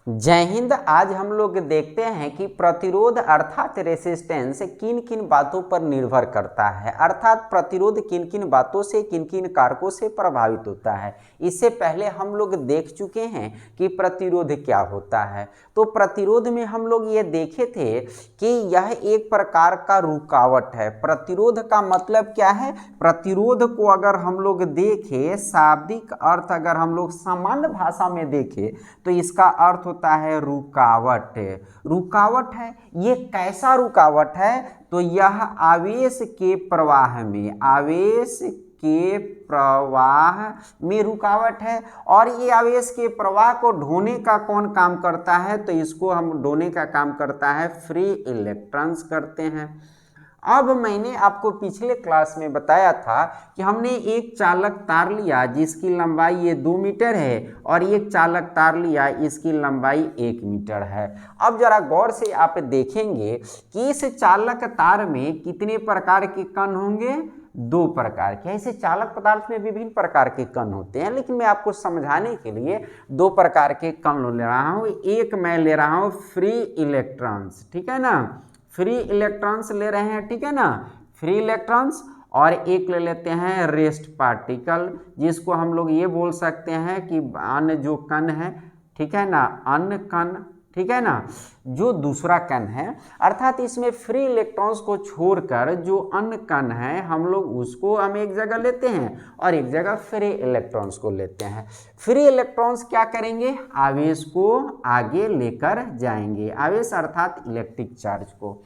जय हिंद। आज हम लोग देखते हैं कि प्रतिरोध अर्थात रेसिस्टेंस किन किन बातों पर निर्भर करता है, अर्थात प्रतिरोध किन किन बातों से, किन किन कारकों से प्रभावित होता है। इससे पहले हम लोग देख चुके हैं कि प्रतिरोध क्या होता है। तो प्रतिरोध में हम लोग ये देखे थे कि यह एक प्रकार का रुकावट है। प्रतिरोध का मतलब क्या है? प्रतिरोध को अगर हम लोग देखें, शाब्दिक अर्थ अगर हम लोग सामान्य भाषा में देखें तो इसका अर्थ होता है रुकावट। रुकावट है, ये कैसा रुकावट है? तो यह आवेश के प्रवाह में, आवेश के प्रवाह में रुकावट है। और ये आवेश के प्रवाह को ढोने का कौन काम करता है? तो इसको हम ढोने का काम करता है फ्री इलेक्ट्रॉन्स करते हैं। अब मैंने आपको पिछले क्लास में बताया था कि हमने एक चालक तार लिया जिसकी लंबाई ये 2 मीटर है और एक चालक तार लिया इसकी लंबाई 1 मीटर है। अब जरा गौर से आप देखेंगे कि इस चालक तार में कितने प्रकार के कण होंगे? 2 प्रकार के। ऐसे चालक पदार्थ में विभिन्न प्रकार के कण होते हैं, लेकिन मैं आपको समझाने के लिए 2 प्रकार के कण ले रहा हूँ। एक मैं ले रहा हूँ फ्री इलेक्ट्रॉन्स, ठीक है ना, फ्री इलेक्ट्रॉन्स ले रहे हैं, ठीक है ना, फ्री इलेक्ट्रॉन्स। और एक ले लेते हैं रेस्ट पार्टिकल, जिसको हम लोग ये बोल सकते हैं कि अन्य जो कण है, ठीक है ना, अन्य कण, ठीक है ना, जो दूसरा कण है। अर्थात इसमें फ्री इलेक्ट्रॉन्स को छोड़कर जो अन्य कण है हम लोग उसको हम एक जगह लेते हैं और एक जगह फ्री इलेक्ट्रॉन्स को लेते हैं। फ्री इलेक्ट्रॉन्स क्या करेंगे? आवेश को आगे लेकर जाएंगे, आवेश अर्थात इलेक्ट्रिक चार्ज को।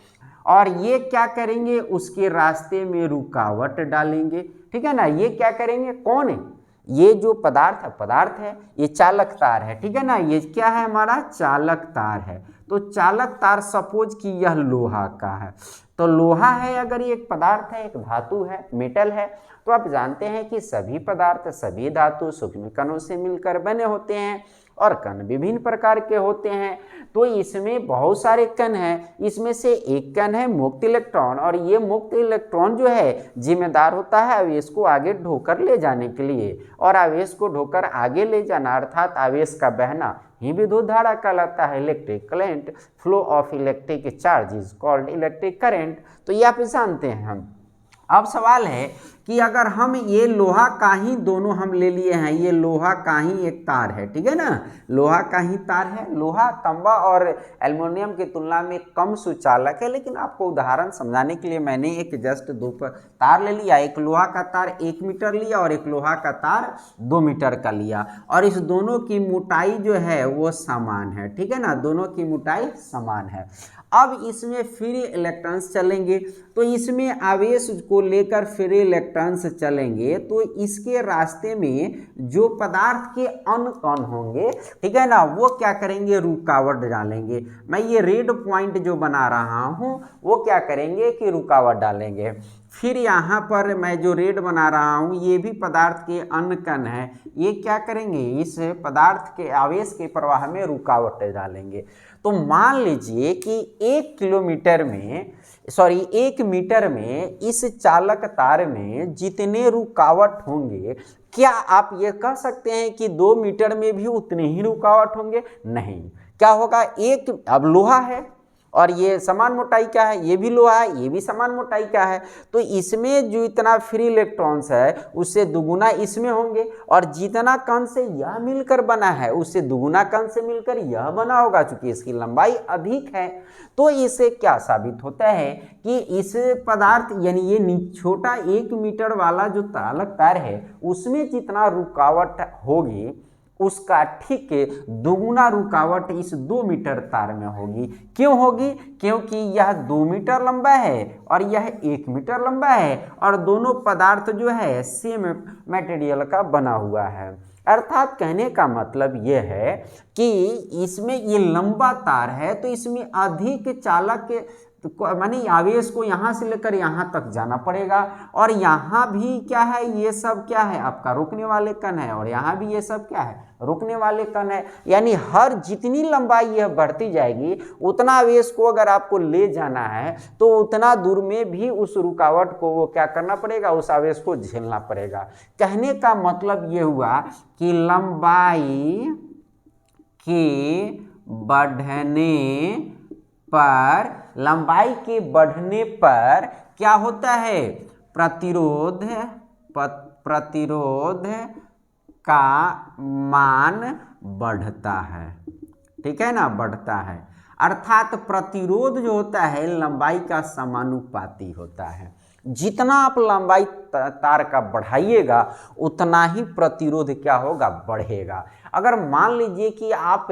और ये क्या करेंगे? उसके रास्ते में रुकावट डालेंगे, ठीक है ना। ये क्या करेंगे? कौन है? ये जो पदार्थ है, ये चालक तार है, ठीक है ना। ये क्या है? हमारा चालक तार है। तो चालक तार सपोज कि यह लोहा का है, तो लोहा है, अगर ये एक पदार्थ है, एक धातु है, मेटल है, तो आप जानते हैं कि सभी पदार्थ, सभी धातु सूक्ष्म कणों से मिलकर बने होते हैं और कण विभिन्न प्रकार के होते हैं। तो इसमें बहुत सारे कण हैं, इसमें से एक कण है मुक्त इलेक्ट्रॉन, और ये मुक्त इलेक्ट्रॉन जो है जिम्मेदार होता है आवेश को आगे ढोकर ले जाने के लिए। और आवेश को ढोकर आगे ले जाना अर्थात आवेश का बहना ही विद्युत धारा कहलाता है, electric current. Flow of electric charge is called electric current. तो ये आप जानते हैं हम। अब सवाल है कि अगर हम ये लोहा का ही दोनों हम ले लिए हैं, ये लोहा का ही एक तार है, ठीक है ना, लोहा का ही तार है। लोहा तांबा और एल्युमिनियम की तुलना में कम सुचालक है, लेकिन आपको उदाहरण समझाने के लिए मैंने एक जस्ट 2 तार ले लिया। एक लोहा का तार 1 मीटर लिया और एक लोहा का तार 2 मीटर का लिया, और इस दोनों की मोटाई जो है वो समान है, ठीक है ना, दोनों की मोटाई समान है। अब इसमें फ्री इलेक्ट्रॉन्स चलेंगे, तो इसमें आवेश को लेकर फ्री इलेक्ट्रॉन्स चलेंगे, तो इसके रास्ते में जो पदार्थ के अन्य कण होंगे, ठीक है ना, वो क्या करेंगे? रुकावट डालेंगे। मैं ये रेड पॉइंट जो बना रहा हूँ वो क्या करेंगे कि रुकावट डालेंगे। फिर यहाँ पर मैं जो रेड बना रहा हूँ ये भी पदार्थ के अन्य कण है, ये क्या करेंगे? इस पदार्थ के आवेश के प्रवाह में रुकावट डालेंगे। तो मान लीजिए कि 1 मीटर में इस चालक तार में जितने रुकावट होंगे, क्या आप ये कह सकते हैं कि 2 मीटर में भी उतने ही रुकावट होंगे? नहीं। क्या होगा? अब लोहा है और ये समान मोटाई का है, ये भी लोहा है, ये भी समान मोटाई का है, तो इसमें जो इतना फ्री इलेक्ट्रॉन्स है उससे दुगुना इसमें होंगे, और जितना कण से यह मिलकर बना है उससे दुगुना कण से मिलकर यह बना होगा, चूंकि इसकी लंबाई अधिक है। तो इससे क्या साबित होता है कि इस पदार्थ यानी ये छोटा 1 मीटर वाला जो चालक तार है उसमें जितना रुकावट होगी उसका ठीक दुगुना रुकावट इस 2 मीटर तार में होगी। क्यों होगी? क्योंकि यह 2 मीटर लंबा है और यह 1 मीटर लंबा है, और दोनों पदार्थ जो है सेम मटेरियल का बना हुआ है। अर्थात कहने का मतलब यह है कि इसमें ये लंबा तार है तो इसमें अधिक चालक माने आवेश को यहाँ से लेकर यहाँ तक जाना पड़ेगा, और यहाँ भी क्या है? ये सब क्या है? आपका रोकने वाले कण है, और यहाँ भी ये सब क्या है? रोकने वाले कण है। यानी हर जितनी लंबाई यह बढ़ती जाएगी उतना आवेश को अगर आपको ले जाना है तो उतना दूर में भी उस रुकावट को वो क्या करना पड़ेगा? उस आवेश को झेलना पड़ेगा। कहने का मतलब ये हुआ कि लंबाई के बढ़ने पर, लंबाई के बढ़ने पर क्या होता है, प्रतिरोध का मान बढ़ता है, ठीक है ना, बढ़ता है। अर्थात प्रतिरोध जो होता है लंबाई का समानुपाती होता है। जितना आप लंबाई तार का बढ़ाइएगा उतना ही प्रतिरोध क्या होगा, बढ़ेगा। अगर मान लीजिए कि आप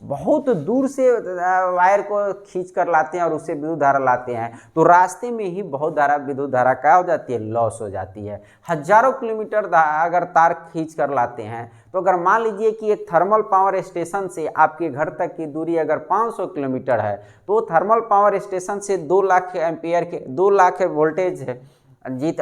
बहुत दूर से वायर को खींच कर लाते हैं और उससे विद्युत धारा लाते हैं तो रास्ते में ही बहुत धारा विद्युत धारा क्या हो जाती है, लॉस हो जाती है। हजारों किलोमीटर अगर तार खींच कर लाते हैं तो अगर मान लीजिए कि एक थर्मल पावर स्टेशन से आपके घर तक की दूरी अगर 500 किलोमीटर है तो थर्मल पावर स्टेशन से 2 लाख एम्पियर के 2 लाख वोल्टेज है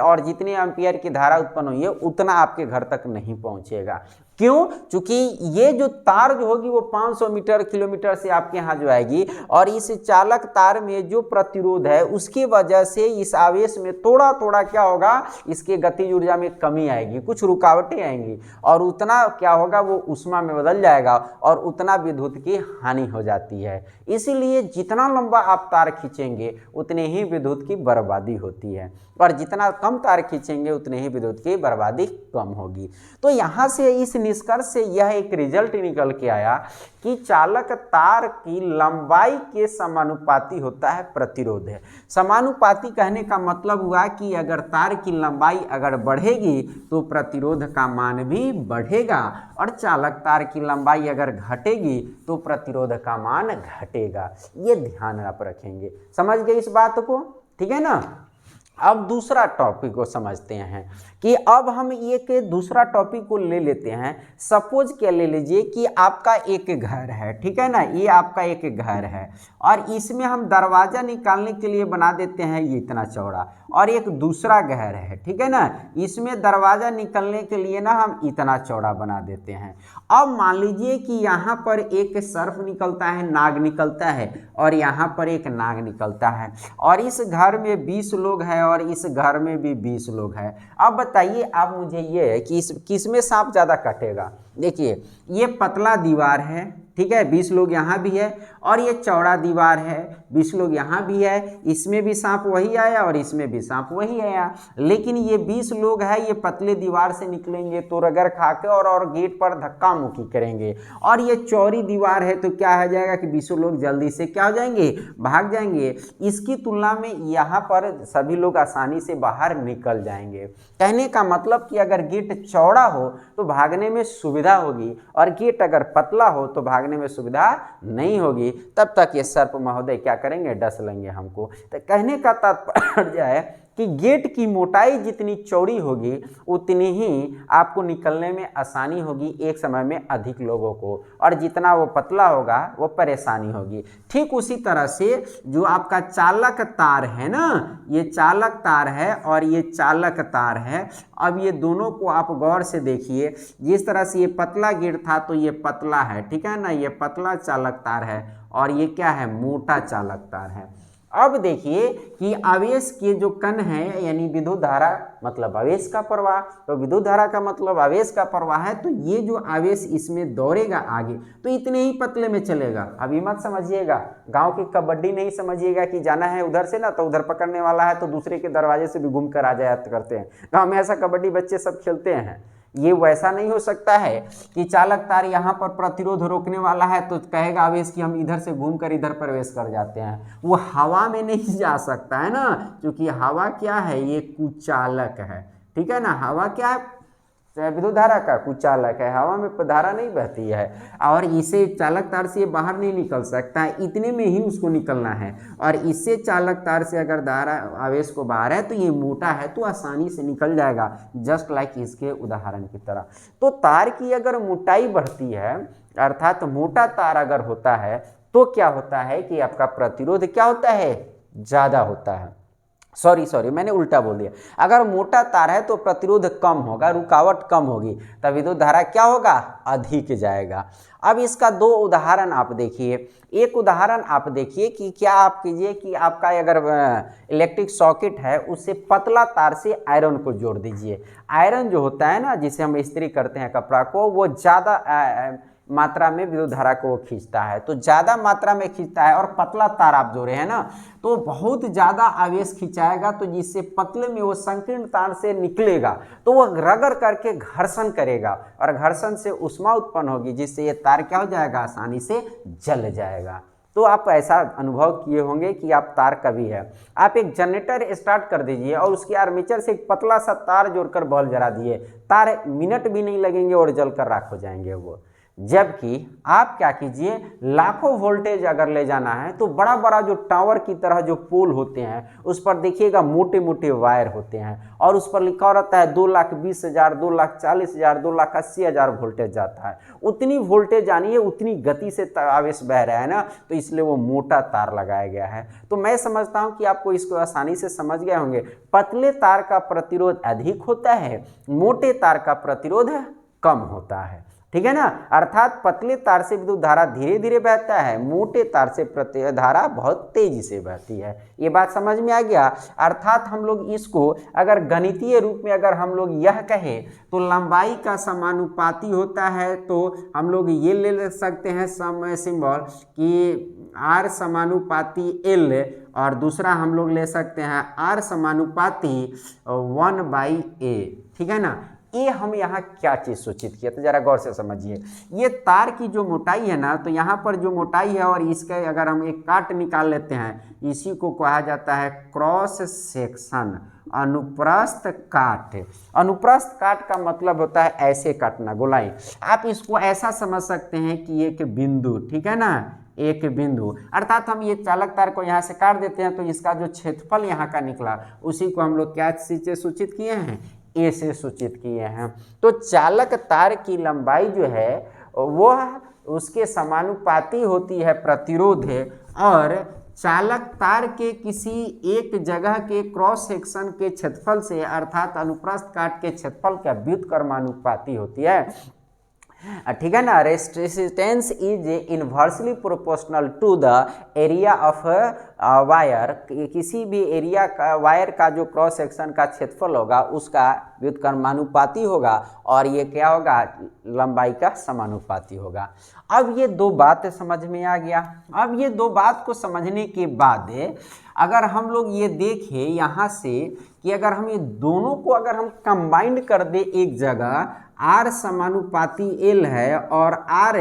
और जितनी एम्पियर की धारा उत्पन्न हुई है उतना आपके घर तक नहीं पहुंचेगा। क्यों? क्योंकि ये जो तार जो होगी वो 500 मीटर किलोमीटर से आपके यहाँ जो आएगी और इस चालक तार में जो प्रतिरोध है उसकी वजह से इस आवेश में थोड़ा थोड़ा क्या होगा, इसके गतिज ऊर्जा में कमी आएगी, कुछ रुकावटें आएंगी और उतना क्या होगा, वो ऊष्मा में बदल जाएगा और उतना विद्युत की हानि हो जाती है। इसीलिए जितना लंबा आप तार खींचेंगे उतने ही विद्युत की बर्बादी होती है और जितना कम तार खींचेंगे उतने ही विद्युत की बर्बादी कम होगी। तो यहाँ से इस निष्कर्ष से यह एक रिजल्ट निकल के आया कि चालक तार की लंबाई के समानुपाती होता है प्रतिरोध है। समानुपाती कहने का मतलब हुआ कि अगर तार की लंबाई अगर बढ़ेगी तो प्रतिरोध का मान भी बढ़ेगा और चालक तार की लंबाई अगर घटेगी तो प्रतिरोध का मान घटेगा। ये ध्यान आप रखेंगे। समझ गए इस बात को? ठीक है ना। अब दूसरा टॉपिक को समझते हैं कि अब हम एक दूसरा टॉपिक को ले लेते हैं। सपोज क्या ले लीजिए कि आपका एक घर है, ठीक है ना, ये आपका एक घर है और इसमें हम दरवाज़ा निकालने के लिए बना देते हैं ये इतना चौड़ा और एक दूसरा घर है, ठीक है ना, इसमें दरवाज़ा निकलने के लिए ना हम इतना चौड़ा बना देते हैं। अब मान लीजिए कि यहाँ पर एक सर्फ निकलता है, नाग निकलता है और यहाँ पर एक नाग निकलता है और इस घर में 20 लोग हैं और इस घर में भी 20 लोग हैं। अब बताइए आप मुझे ये कि किसमें सांप ज़्यादा काटेगा। देखिए ये पतला दीवार है, ठीक है, 20 लोग यहाँ भी है और ये चौड़ा दीवार है, 20 लोग यहाँ भी है, इसमें भी सांप वही आया और इसमें भी सांप वही आया। लेकिन ये 20 लोग हैं, ये पतले दीवार से निकलेंगे तो रगड़ खा के और गेट पर धक्का मुक्की करेंगे और ये चौड़ी दीवार है तो क्या हो जाएगा कि 20 लोग जल्दी से क्या हो जाएंगे, भाग जाएंगे। इसकी तुलना में यहाँ पर सभी लोग आसानी से बाहर निकल जाएंगे। कहने का मतलब कि अगर गेट चौड़ा हो तो भागने में सुविधा होगी और गेट अगर पतला हो तो भागने में सुविधा नहीं होगी। तब तक ये सर्प महोदय क्या करेंगे, डस लेंगे हमको। तो कहने का तात्पर्य है कि गेट की मोटाई जितनी चौड़ी होगी उतनी ही आपको निकलने में आसानी होगी एक समय में अधिक लोगों को, और जितना वो पतला होगा वो परेशानी होगी। ठीक उसी तरह से जो आपका चालक तार है ना, ये चालक तार है और ये चालक तार है। अब ये दोनों को आप गौर से देखिए, जिस तरह से ये पतला गेट था तो ये पतला है, ठीक है ना, ये पतला चालक तार है और ये क्या है, मोटा चालक तार है। अब देखिए कि आवेश के जो कण है यानी विद्युत धारा मतलब आवेश का प्रवाह, तो विद्युत धारा का मतलब आवेश का प्रवाह है। तो ये जो आवेश इसमें दौड़ेगा आगे तो इतने ही पतले में चलेगा। अभी मत समझिएगा, गांव की कबड्डी नहीं समझिएगा कि जाना है उधर से ना तो उधर पकड़ने वाला है तो दूसरे के दरवाजे से भी घूम कर आ जाया करते हैं। गाँव में ऐसा कबड्डी बच्चे सब खेलते हैं। ये वैसा नहीं हो सकता है कि चालक तार यहाँ पर प्रतिरोध रोकने वाला है तो कहेगा आवेश कि हम इधर से घूम कर इधर प्रवेश कर जाते हैं। वो हवा में नहीं जा सकता है ना, क्योंकि हवा क्या है, ये कुचालक है, ठीक है ना। हवा क्या है, विद्युत धारा का कुचालक है, हवा में धारा नहीं बहती है और इसे चालक तार से बाहर नहीं निकल सकता है, इतने में ही उसको निकलना है। और इससे चालक तार से अगर धारा आवेश को बाहर है तो ये मोटा है तो आसानी से निकल जाएगा, जस्ट लाइक इसके उदाहरण की तरह। तो तार की अगर मोटाई बढ़ती है अर्थात मोटा तार अगर होता है तो क्या होता है कि आपका प्रतिरोध क्या होता है, ज़्यादा होता है। सॉरी मैंने उल्टा बोल दिया। अगर मोटा तार है तो प्रतिरोध कम होगा, रुकावट कम होगी, तब विद्युत धारा क्या होगा, अधिक जाएगा। अब इसका दो उदाहरण आप देखिए। एक उदाहरण आप देखिए कि क्या आप कीजिए कि आपका अगर इलेक्ट्रिक सॉकेट है उससे पतला तार से आयरन को जोड़ दीजिए। आयरन जो होता है ना जिसे हम इस्त्री करते हैं कपड़ा को, वो ज़्यादा मात्रा में विद्युत धारा को वो खींचता है। तो ज़्यादा मात्रा में खींचता है, और पतला तार आप जोड़े हैं ना, तो बहुत ज़्यादा आवेश खिंचाएगा, तो जिससे पतले में वो संकीर्ण तार से निकलेगा तो वो रगड़ करके घर्षण करेगा, और घर्षण से ऊष्मा उत्पन्न होगी, जिससे ये तार क्या हो जाएगा, आसानी से जल जाएगा। तो आप ऐसा अनुभव किए होंगे कि आप तार कभी है, आप एक जनरेटर स्टार्ट कर दीजिए और उसके आर्मेचर से एक पतला सा तार जोड़कर बॉल जला दिए, तार मिनट भी नहीं लगेंगे और जलकर राख हो जाएंगे वो। जबकि आप क्या कीजिए, लाखों वोल्टेज अगर ले जाना है तो बड़ा बड़ा जो टावर की तरह जो पोल होते हैं उस पर देखिएगा मोटे मोटे वायर होते हैं, और उस पर लिखा रहता है 2,20,000, 2,40,000, 2,80,000 वोल्टेज जाता है। उतनी वोल्टेज आनी है, उतनी गति से आवेश बह रहा है ना, तो इसलिए वो मोटा तार लगाया गया है। तो मैं समझता हूँ कि आपको इसको आसानी से समझ गए होंगे। पतले तार का प्रतिरोध अधिक होता है, मोटे तार का प्रतिरोध कम होता है, ठीक है ना। अर्थात पतले तार से विद्युत धारा धीरे धीरे बहता है, मोटे तार से प्रतिरोध धारा बहुत तेजी से बहती है। ये बात समझ में आ गया। अर्थात हम लोग इसको अगर गणितीय रूप में अगर हम लोग यह कहें तो लंबाई का समानुपाती होता है, तो हम लोग ये ले सकते हैं सिंबल कि R समानुपाती L, और दूसरा हम लोग ले सकते हैं R समानुपाती 1/A, ठीक है ना। ये हम यहाँ क्या चीज़ सूचित किया, तो जरा गौर से समझिए। ये तार की जो मोटाई है ना, तो यहाँ पर जो मोटाई है और इसका अगर हम एक काट निकाल लेते हैं, इसी को कहा जाता है क्रॉस सेक्शन, अनुप्रस्थ काट। अनुप्रस्थ काट का मतलब होता है ऐसे काटना, गोलाई। आप इसको ऐसा समझ सकते हैं कि एक बिंदु, ठीक है ना, एक बिंदु। अर्थात हम ये चालक तार को यहाँ से काट देते हैं तो इसका जो क्षेत्रफल यहाँ का निकला उसी को हम लोग क्या से सूचित किए हैं, ए से सूचित किए हैं। तो चालक तार की लंबाई जो है वह उसके समानुपाती होती है प्रतिरोध है, और चालक तार के किसी एक जगह के क्रॉस सेक्शन के क्षेत्रफल से अर्थात अनुप्रस्थ काट के क्षेत्रफल का व्युत्क्रमानुपाती होती है, ठीक है ना। Resistance is inversely proportional to the area of wire. किसी भी एरिया का वायर का जो क्रॉस सेक्शन का क्षेत्रफल होगा उसका व्युत्क्रमानुपाती होगा, और ये क्या होगा, लंबाई का समानुपाती होगा। अब ये दो बात समझ में आ गया। अब ये दो बात को समझने के बाद अगर हम लोग ये देखें यहाँ से कि अगर हम ये दोनों को अगर हम कंबाइंड कर दे एक जगह, R समानुपाती L है और R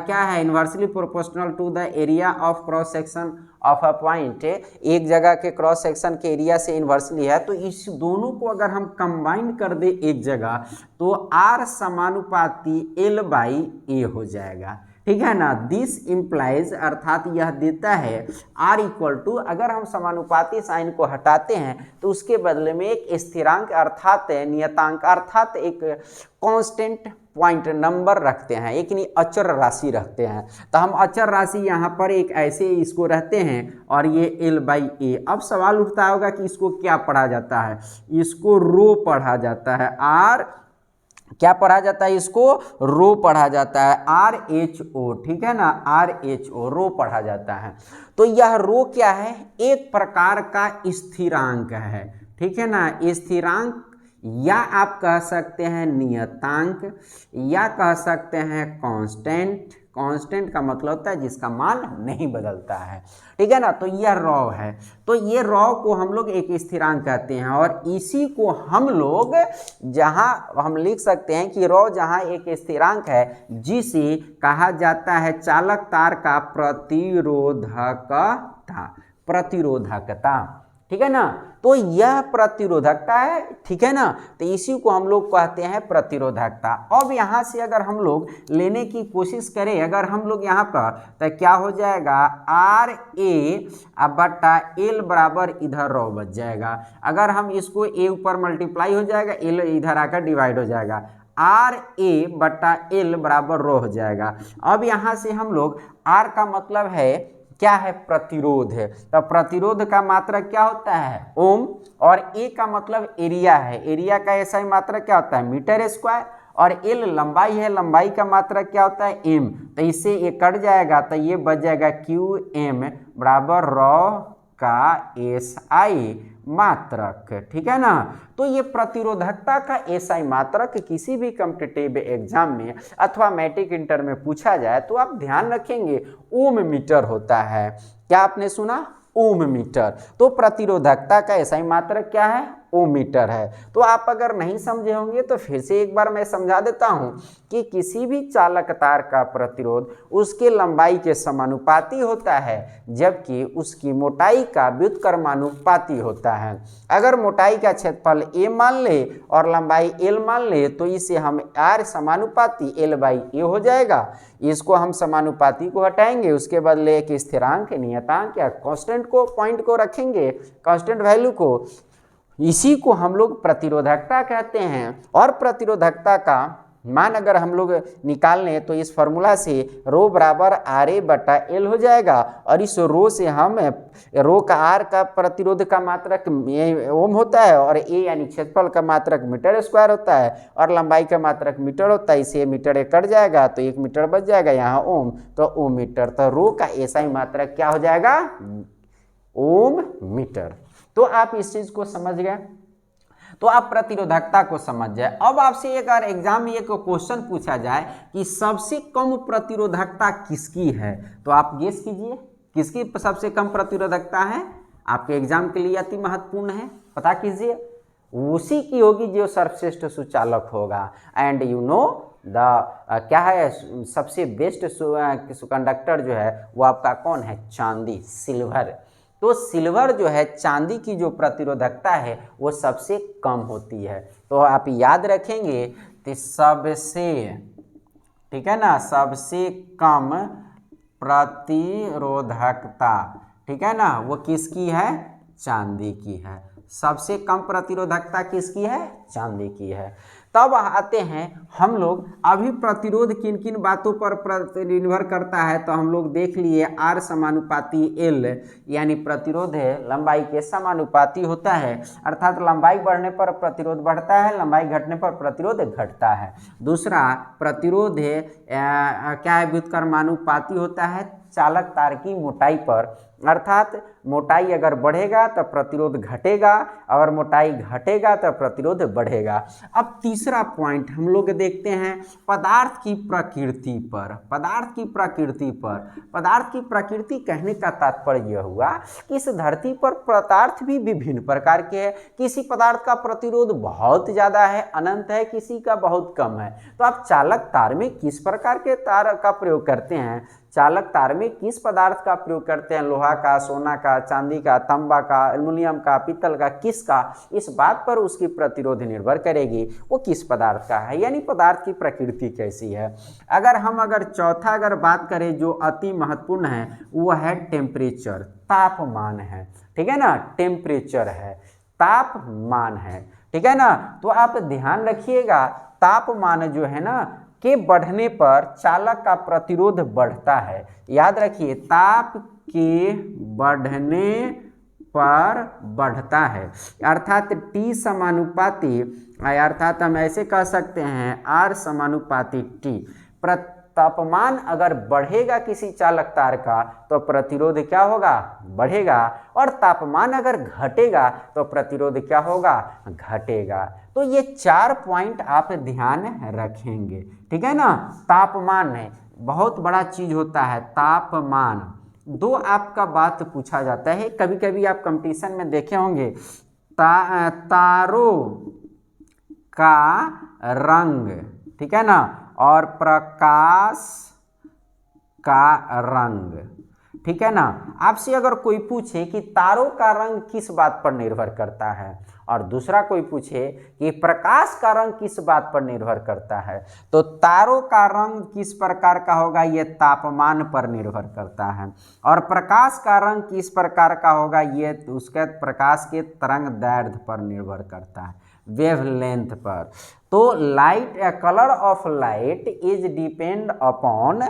क्या है, inversely proportional to the area of cross section of a point, एक जगह के क्रॉस सेक्शन के एरिया से इन्वर्सली है। तो इस दोनों को अगर हम कंबाइंड कर दे एक जगह तो R समानुपाती L/A हो जाएगा, ठीक है ना। दिस इम्प्लाइज, अर्थात यह देता है R इक्वल टू, अगर हम समानुपाती साइन को हटाते हैं तो उसके बदले में एक स्थिरांक अर्थात नियतांक अर्थात एक कांस्टेंट पॉइंट नंबर रखते हैं, एक नहीं अचर राशि रखते हैं। तो हम अचर राशि यहाँ पर एक ऐसे इसको रहते हैं और ये L/A। अब सवाल उठता होगा कि इसको क्या पढ़ा जाता है, इसको रो पढ़ा जाता है, R क्या पढ़ा जाता है, इसको रो पढ़ा जाता है, RHO, ठीक है ना, RHO रो पढ़ा जाता है। तो यह रो क्या है, एक प्रकार का स्थिरांक है, ठीक है ना। स्थिरांक या आप कह सकते हैं नियतांक, या कह सकते हैं कांस्टेंट। कांस्टेंट का मतलब होता है जिसका मान नहीं बदलता है, ठीक है ना। तो यह रॉ है, तो ये रॉ को हम लोग एक स्थिरांक कहते हैं, और इसी को हम लोग जहां हम लिख सकते हैं कि रॉ जहां एक स्थिरांक है जिसे कहा जाता है चालक तार का प्रतिरोधकता, प्रतिरोधकता, ठीक है ना। तो यह प्रतिरोधकता है, ठीक है ना। तो इसी को हम लोग कहते हैं प्रतिरोधकता। अब यहाँ से अगर हम लोग लेने की कोशिश करें, अगर हम लोग यहाँ पर, तो क्या हो जाएगा, RA/L बराबर इधर रॉ बच जाएगा। अगर हम इसको A ऊपर मल्टीप्लाई हो जाएगा, L इधर आकर डिवाइड हो जाएगा, RA/L बराबर रॉ हो जाएगा। अब यहाँ से हम लोग R का मतलब है क्या है, प्रतिरोध है। तो प्रतिरोध का मात्रक क्या होता है, ओम, और ए का मतलब एरिया है, एरिया का ऐसा ही मात्रक क्या होता है, मीटर स्क्वायर, और एल लंबाई है, लंबाई का मात्रक क्या होता है, एम। तो इससे ये कट जाएगा तो ये बच जाएगा QM बराबर रॉ का SI मात्रक, ठीक है ना। तो ये प्रतिरोधकता का एसआई मात्रक किसी भी कॉम्पिटिटिव एग्जाम में अथवा मैट्रिक इंटर में पूछा जाए तो आप ध्यान रखेंगे ओम मीटर होता है। क्या आपने सुना? ओम मीटर। तो प्रतिरोधकता का एसआई मात्रक क्या है? ओम मीटर है। तो आप अगर नहीं समझे होंगे तो फिर से एक बार मैं समझा देता हूं कि किसी भी चालक तार का प्रतिरोध उसके लंबाई के समानुपाती होता है, जबकि उसकी मोटाई का व्युत्क्रमानुपाती होता है। अगर मोटाई का क्षेत्रफल a मान ले और लंबाई l मान ले तो इसे हम r समानुपाती l/a हो जाएगा। इसको हम समानुपाती को हटाएंगे, उसके बदले एक स्थिरांक, नियतांक या कांस्टेंट को, पॉइंट को रखेंगे, कांस्टेंट वैल्यू को। इसी को हम लोग प्रतिरोधकता कहते हैं। और प्रतिरोधकता का मान अगर हम लोग निकाल लें तो इस फॉर्मूला से रो बराबर RA/L हो जाएगा, और इस रो से हम रो का R का प्रतिरोध का मात्रक ओम होता है, और A यानी क्षेत्रफल का मात्रक मीटर स्क्वायर होता है, और लंबाई का मात्रक मीटर होता है। इसे मीटर कट जाएगा तो 1 मीटर बच जाएगा, यहाँ ओम, तो ओम मीटर। तो रो का एसआई मात्रक क्या हो जाएगा? ओम मीटर। तो आप इस चीज को समझ गए, तो आप प्रतिरोधकता को समझ जाए। अब आपसे एक अगर एग्जाम में एक क्वेश्चन पूछा जाए कि सबसे कम प्रतिरोधकता किसकी है, तो आप गेस कीजिए किसकी सबसे कम प्रतिरोधकता है। आपके एग्जाम के लिए अति महत्वपूर्ण है, पता कीजिए। उसी की होगी जो सर्वश्रेष्ठ सुचालक होगा। एंड यू नो द क्या है, सबसे बेस्ट कंडक्टर जो है वो आपका कौन है? चांदी, सिल्वर। तो सिल्वर जो है, चांदी की जो प्रतिरोधकता है वो सबसे कम होती है। तो आप याद रखेंगे तो सबसे, ठीक है ना, सबसे कम प्रतिरोधकता, ठीक है ना, वो किसकी है? चांदी की है। सबसे कम प्रतिरोधकता किसकी है? चांदी की है। तब आते हैं हम लोग, अभी प्रतिरोध किन किन बातों पर निर्भर करता है, तो हम लोग देख लिए R समानुपाती L, यानी प्रतिरोध है लंबाई के समानुपाती होता है, अर्थात लंबाई बढ़ने पर प्रतिरोध बढ़ता है, लंबाई घटने पर प्रतिरोध घटता है। दूसरा प्रतिरोध है क्या है? व्युत्क्रमानुपाती होता है चालक तार की मोटाई पर, अर्थात मोटाई अगर बढ़ेगा तो प्रतिरोध घटेगा, अगर मोटाई घटेगा तो प्रतिरोध बढ़ेगा। अब तीसरा पॉइंट हम लोग देखते हैं पदार्थ की प्रकृति पर। पदार्थ की प्रकृति पर, पदार्थ की प्रकृति कहने का तात्पर्य यह हुआ कि इस धरती पर पदार्थ भी विभिन्न प्रकार के हैं। किसी पदार्थ का प्रतिरोध बहुत ज़्यादा है, अनंत है, किसी का बहुत कम है। तो आप चालक तार में किस प्रकार के तार का प्रयोग करते हैं? चालक तार में किस पदार्थ का प्रयोग करते हैं? लोहा का, सोना का, चांदी का, तांबा का, एल्युमिनियम का, पीतल का, किसका? इस बात पर उसकी प्रतिरोध निर्भर करेगी वो किस पदार्थ का है, यानी पदार्थ की प्रकृति कैसी है। अगर चौथा अगर बात करें जो अति महत्वपूर्ण है वो है टेम्परेचर, तापमान है, ठीक है ना, टेम्परेचर है, तापमान है, ठीक है ना। तो आप ध्यान रखिएगा तापमान जो है ना के बढ़ने पर चालक का प्रतिरोध बढ़ता है। याद रखिए ताप के बढ़ने पर बढ़ता है, अर्थात T समानुपाती, अर्थात हम ऐसे कह सकते हैं R समानुपाती T। तापमान अगर बढ़ेगा किसी चालक तार का तो प्रतिरोध क्या होगा? बढ़ेगा, और तापमान अगर घटेगा तो प्रतिरोध क्या होगा? घटेगा। तो ये 4 पॉइंट आप ध्यान रखेंगे, ठीक है ना। तापमान है बहुत बड़ा चीज होता है, तापमान। दो आपका बात पूछा जाता है, कभी कभी आप कंपटीशन में देखे होंगे, तारों का रंग, ठीक है ना, और प्रकाश का रंग, ठीक है ना। आपसे अगर कोई पूछे कि तारों का रंग किस बात पर निर्भर करता है, और दूसरा कोई पूछे कि प्रकाश का रंग किस बात पर निर्भर करता है, तो तारों का रंग किस प्रकार का होगा? ये तापमान पर निर्भर करता है। और प्रकाश का रंग किस प्रकार का होगा? ये उसके प्रकाश के तरंग दैर्ध्य पर निर्भर करता है, वेवलेंथ पर। तो light, colour of light is depend upon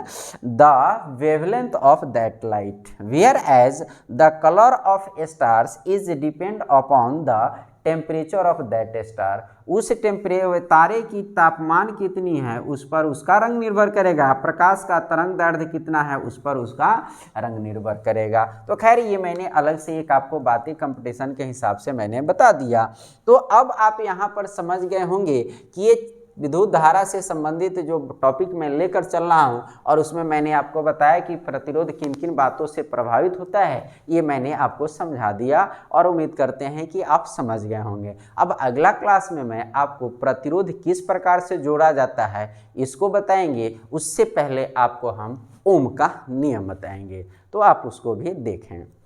the wavelength of that light, whereas the colour of stars is depend upon the temperature of that star, उस तारे की तापमान कितनी है उस पर उसका रंग निर्भर करेगा, प्रकाश का तरंग दैर्ध्य कितना है उस पर उसका रंग निर्भर करेगा। तो खैर ये मैंने अलग से एक आपको बातें कंपटीशन के हिसाब से मैंने बता दिया। तो अब आप यहाँ पर समझ गए होंगे कि ये विद्युत धारा से संबंधित जो टॉपिक मैं लेकर चल रहा हूँ और उसमें मैंने आपको बताया कि प्रतिरोध किन किन बातों से प्रभावित होता है, ये मैंने आपको समझा दिया और उम्मीद करते हैं कि आप समझ गए होंगे। अब अगला क्लास में मैं आपको प्रतिरोध किस प्रकार से जोड़ा जाता है इसको बताएंगे, उससे पहले आपको हम ओम का नियम बताएंगे, तो आप उसको भी देखें।